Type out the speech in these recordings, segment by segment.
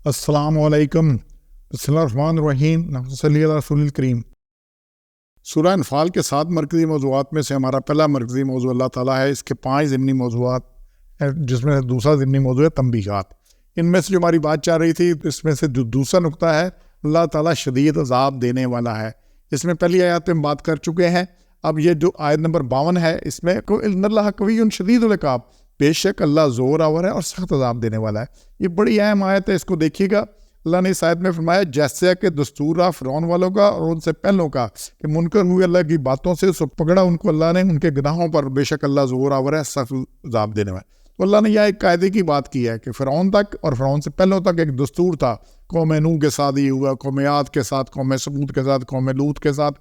السلام علیکم، بسم اللہ الرحمن الرحیم، اللہم صلی علی رسول الکریم۔ سورہ انفال کے 7 مرکزی موضوعات میں سے ہمارا پہلا مرکزی موضوع اللہ تعالیٰ ہے۔ اس کے 5 ضمنی موضوعات ہیں، جس میں دوسرا ضمنی موضوع ہے تنبیہات۔ ان میں سے جو ہماری بات چل رہی تھی، اس میں سے جو دوسرا نقطہ ہے، اللہ تعالیٰ شدید عذاب دینے والا ہے۔ اس میں پہلی آیات پہ ہم بات کر چکے ہیں۔ اب یہ جو آیت نمبر 52 ہے، اس میں ان اللہ قوی شدید العقاب، بے شک اللہ زور آور ہے اور سخت عذاب دینے والا ہے۔ یہ بڑی اہم آیت ہے، اس کو دیکھیے گا۔ اللہ نے اس آیت میں فرمایا جیسے کہ دستور رہا فرعون والوں کا اور ان سے پہلوں کا کہ منکر ہوئے اللہ کی باتوں سے، سو پکڑا ان کو اللہ نے ان کے گناہوں پر، بے شک اللہ زور آور ہے، سخت عذاب دینے والا ہے۔ تو اللہ نے یہ ایک قاعدے کی بات کی ہے کہ فرعون تک اور فرعون سے پہلوں تک ایک دستور تھا۔ قوم نوح کے ساتھ یہ ہوا، قوم عاد کے ساتھ، قوم سمود کے ساتھ، قوم لوط کے ساتھ،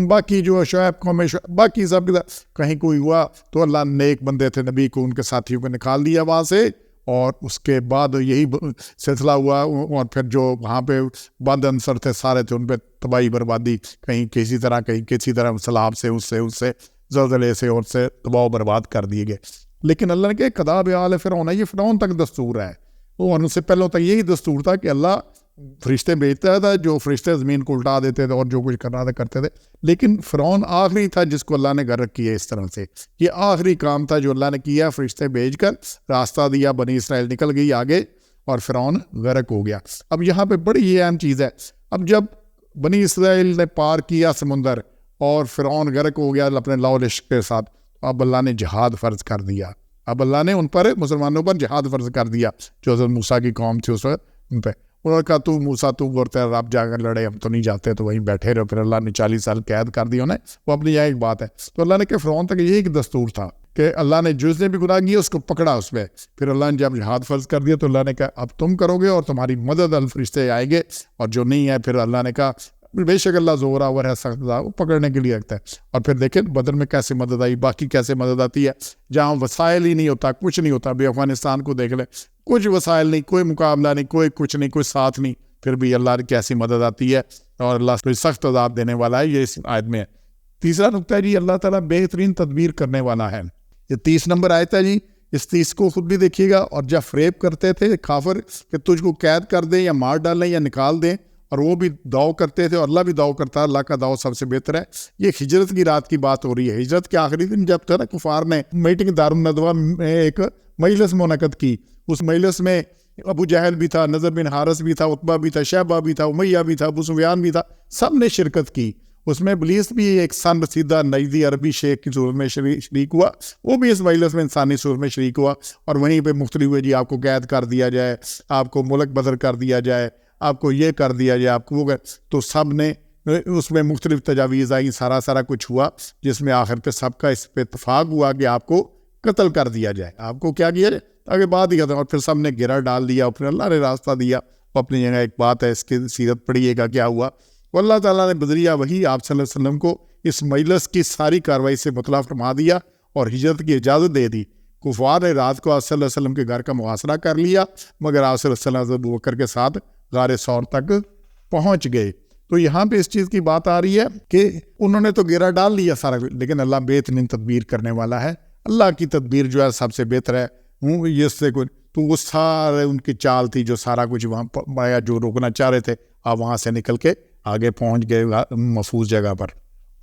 باقی جو شعیب، قوم شعیب، باقی سب کے ساتھ کہیں کوئی ہوا تو اللہ نے ایک بندے تھے نبی کو، ان کے ساتھیوں کو نکال دیا وہاں سے، اور اس کے بعد یہی سلسلہ ہوا۔ اور پھر جو وہاں پہ بد عنصر تھے سارے تھے، ان پہ تباہی بربادی، کہیں کسی طرح سیلاب سے، اس سے زلزلے سے، اور سے تباہ و برباد کر دیے گئے۔ لیکن اللہ نے کہا کذاب آل فرعون، یہ فرعون تک دستور ہے، اور ان سے پہلوں تک یہی دستور تھا کہ اللہ فرشتے بھیجتا تھا، جو فرشتے زمین کو الٹا دیتے تھے اور جو کچھ کرنا تھا کرتے تھے۔ لیکن فرعون آخری تھا جس کو اللہ نے غرق کیا اس طرح سے۔ یہ آخری کام تھا جو اللہ نے کیا، فرشتے بھیج کر راستہ دیا، بنی اسرائیل نکل گئی آگے اور فرعون غرق ہو گیا۔ اب یہاں پہ بڑی یہ اہم چیز ہے، اب جب بنی اسرائیل نے پار کیا سمندر اور فرعون غرق ہو گیا اپنے لاؤ لشکر کے ساتھ، اب اللہ نے جہاد فرض کر دیا۔ اب اللہ نے ان پر، مسلمانوں پر جہاد فرض کر دیا، جو حضرت موسیٰ کی قوم تھی اس وقت، ان پہ انہوں نے کہا تو موسیٰ تو اور تیرا رب جا کر لڑے، ہم تو نہیں جاتے، تو وہیں بیٹھے رہو۔ پھر اللہ نے 40 سال قید کر دی انہیں، وہ اپنی یہ ایک بات ہے۔ تو اللہ نے کہ فرعون تک یہی ایک دستور تھا کہ اللہ نے جس نے بھی گناہ کیا اس کو پکڑا اس پہ۔ پھر اللہ نے جب جہاد فرض کر دیا تو اللہ نے کہا اب تم کرو گے اور تمہاری مدد الفرشتے آئیں گے، اور جو نہیں ہے پھر اللہ نے کہا بے شک اللہ زور آور ہے، سخت عذاب، وہ پکڑنے کے لیے رکھتا ہے۔ اور پھر دیکھیں بدر میں کیسے مدد آئی، باقی کیسے مدد آتی ہے، جہاں وسائل ہی نہیں ہوتا، کچھ نہیں ہوتا۔ بھی افغانستان کو دیکھ لیں، کچھ وسائل نہیں، کوئی مقابلہ نہیں، کوئی کچھ نہیں، کوئی ساتھ نہیں، پھر بھی اللہ کی کیسی مدد آتی ہے، اور اللہ کوئی سخت عذاب دینے والا ہے۔ یہ اس آیت میں ہے۔ تیسرا نقطہ ہے جی، اللہ تعالیٰ بہترین تدبیر کرنے والا ہے۔ یہ 30 نمبر آیت ہے جی، اس 30 کو خود بھی دیکھیے گا۔ اور جب فریب کرتے تھے کافر کہ تجھ کو قید کر دیں یا مار ڈالیں یا نکال دیں، اور وہ بھی دعو کرتے تھے اور اللہ بھی دعو کرتا ہے، اللہ کا دعو سب سے بہتر ہے۔ یہ ہجرت کی رات کی بات ہو رہی ہے، ہجرت کے آخری دن جب تھا نا، کفار نے میٹنگ دارالندوہ میں ایک مجلس منعقد کی۔ اس مجلس میں ابو جہل بھی تھا، نضر بن حارث بھی تھا، عتبہ بھی تھا، شیبہ بھی تھا، امیہ بھی تھا، ابو سفیان بھی تھا، سب نے شرکت کی۔ اس میں ابلیس بھی ایک سن رسیدہ نجدی عربی شیخ کی صورت میں شریک ہوا، وہ بھی اس مجلس میں انسانی صورت میں شریک ہوا، اور وہیں پہ مختلف ہوئے جی آپ کو قید کر دیا جائے، آپ کو ملک بدر کر دیا جائے، آپ کو یہ کر دیا جائے، آپ کو وہ تو سب نے اس میں مختلف تجاویز آئیں، سارا کچھ ہوا، جس میں آخر پہ سب کا اس پہ اتفاق ہوا کہ آپ کو قتل کر دیا جائے، آپ کو کیا کیا جائے، آگے بات ہی کرتا۔ اور پھر سب نے گرہ ڈال دیا، اور پھر اللہ نے راستہ دیا۔ وہ اپنی جگہ ایک بات ہے، اس کی سیرت پڑھیے گا کیا ہوا۔ وہ اللہ تعالیٰ نے بذریعہ وحی آپ صلی اللہ علیہ وسلم کو اس مجلس کی ساری کارروائی سے مطلع فرما دیا اور ہجرت کی اجازت دے دی۔ کفار نے رات کو آپ صلی اللہ علیہ وسلم کے گھر کا محاصرہ کر لیا، مگر آپ صلی اللہ علیہ وسلم ابو بکر کے ساتھ غار ثور تک پہنچ گئے۔ تو یہاں پہ اس چیز کی بات آ رہی ہے کہ انہوں نے تو گرہ ڈال لیا سارا، لیکن اللہ بہترین تدبیر کرنے والا ہے۔ اللہ کی تدبیر جو ہے سب سے بہتر ہے۔ یہ سے کوئی تو وہ سارے ان کی چال تھی، جو سارا کچھ وہاں پایا، جو روکنا چاہ رہے تھے، آپ وہاں سے نکل کے آگے پہنچ گئے محفوظ جگہ پر۔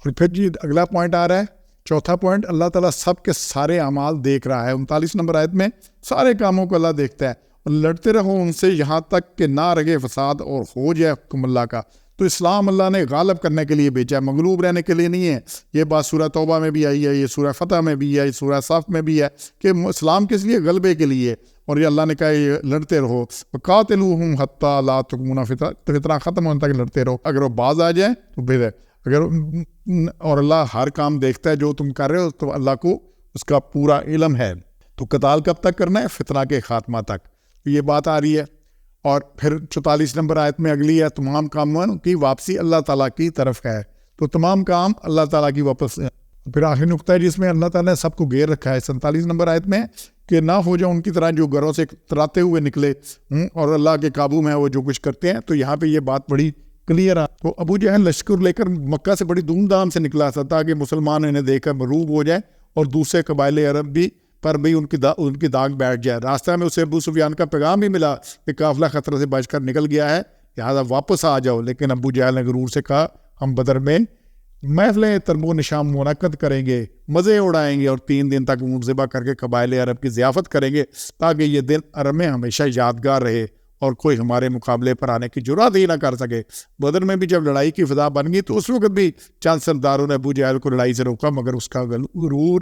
اور پھر جی اگلا پوائنٹ آ رہا ہے، چوتھا پوائنٹ، اللہ تعالیٰ سب کے سارے اعمال دیکھ رہا ہے۔ 39 نمبر آیت میں سارے کاموں کو اللہ دیکھتا ہے، اور لڑتے رہو ان سے یہاں تک کہ نہ رگے فساد اور ہو جائے حکم اللہ کا۔ تو اسلام اللہ نے غالب کرنے کے لیے بھیجا ہے، مغلوب رہنے کے لیے نہیں ہے۔ یہ بات سورہ توبہ میں بھی آئی ہے، یہ سورہ فتح میں بھی ہے، یہ سورہ صف میں بھی ہے کہ اسلام کس لیے، غلبے کے لیے۔ اور یہ اللہ نے کہا یہ لڑتے رہو، قاتلوہم حتی لا تکون فتنہ، فتنہ ختم ہونے تک لڑتے رہو۔ اگر وہ باز آ جائیں تو پھر اگر، اور اللہ ہر کام دیکھتا ہے جو تم کر رہے ہو، تو اللہ کو اس کا پورا علم ہے۔ تو قتال کب تک کرنا ہے؟ فتنہ کے خاتمہ تک۔ یہ بات آ رہی ہے۔ اور پھر 44 نمبر آیت میں اگلی ہے، تمام کاموں کی واپسی اللہ تعالیٰ کی طرف ہے۔ تو تمام کام اللہ تعالیٰ کی واپس۔ پھر آخری نقطہ ہے جس میں اللہ تعالیٰ نے سب کو گھیر رکھا ہے 47 نمبر آیت میں، کہ نہ ہو جاؤ ان کی طرح جو گھروں سے تراتے ہوئے نکلے اور اللہ کے قابو میں وہ جو کچھ کرتے ہیں۔ تو یہاں پہ یہ بات بڑی کلیئر ہے۔ تو ابو جہل لشکر لے کر مکہ سے بڑی دھوم دھام سے نکلا تھا تاکہ مسلمان انہیں دیکھ کر مغلوب ہو جائیں اور دوسرے قبائل عرب بھی پر بھی ان کی داغ بیٹھ جائے. راستہ میں اسے ابو سفیان کا پیغام بھی ملا کہ قافلہ خطرے سے بچ کر نکل گیا ہے, لہٰذا واپس آ جاؤ. لیکن ابو جہل نے غرور سے کہا ہم بدر میں محفلیں تربو نشام منعقد کریں گے, مزے اڑائیں گے اور 3 دن تک اونٹ ذبح کر کے قبائل عرب کی ضیافت کریں گے تاکہ یہ دن عرب میں ہمیشہ یادگار رہے اور کوئی ہمارے مقابلے پر آنے کی جرات ہی نہ کر سکے. بدر میں بھی جب لڑائی کی فضا بن گئی تو اس وقت بھی چند سرداروں نے ابو جہل کو لڑائی سے روکا, مگر اس کا غرور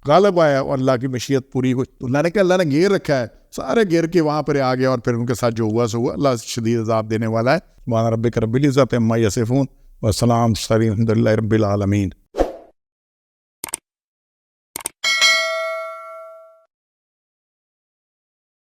غالب آیا اور اللہ کی مشیت پوری ہوئی. تو اللہ نے کہا اللہ نے گھیر رکھا ہے, سارے گھیر کے وہاں پر آ گیا اور پھر ان کے ساتھ جو ہوا سو ہوا. اللہ شدید عذاب دینے والا ہے. سبحان ربک رب العزت عما یصفون وسلام الحمد للہ رب العالمین.